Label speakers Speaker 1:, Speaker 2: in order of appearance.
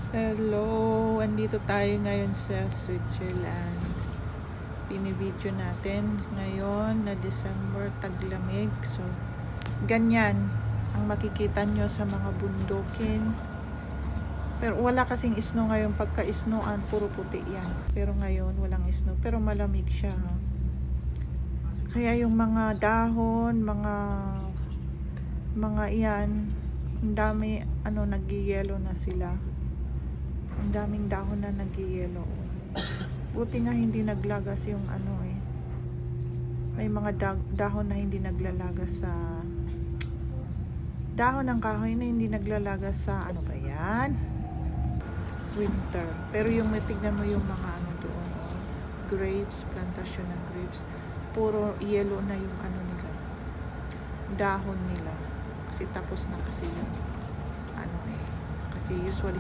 Speaker 1: Hello! Andito tayo ngayon sa Switzerland. Pinibidyo natin ngayon na December, taglamig. So, ganyan ang makikita nyo sa mga bundukin. Pero wala kasing snow ngayon. Pagka snowan, puro puti yan. Pero ngayon, walang snow. Pero malamig siya. Ha? Kaya yung mga dahon, mga iyan, ang dami, nag-yellow na sila. Ang daming dahon na nag-yellow. Buti nga hindi naglagas yung may mga dahon na hindi naglalagas sa dahon ng kahoy na hindi naglalagas sa ano ba yan? Winter. Pero yung tignan mo yung mga doon, grapes, plantasyon ng grapes, puro yellow na yung nila, dahon nila. Kasi tapos na kasi yung kasi usually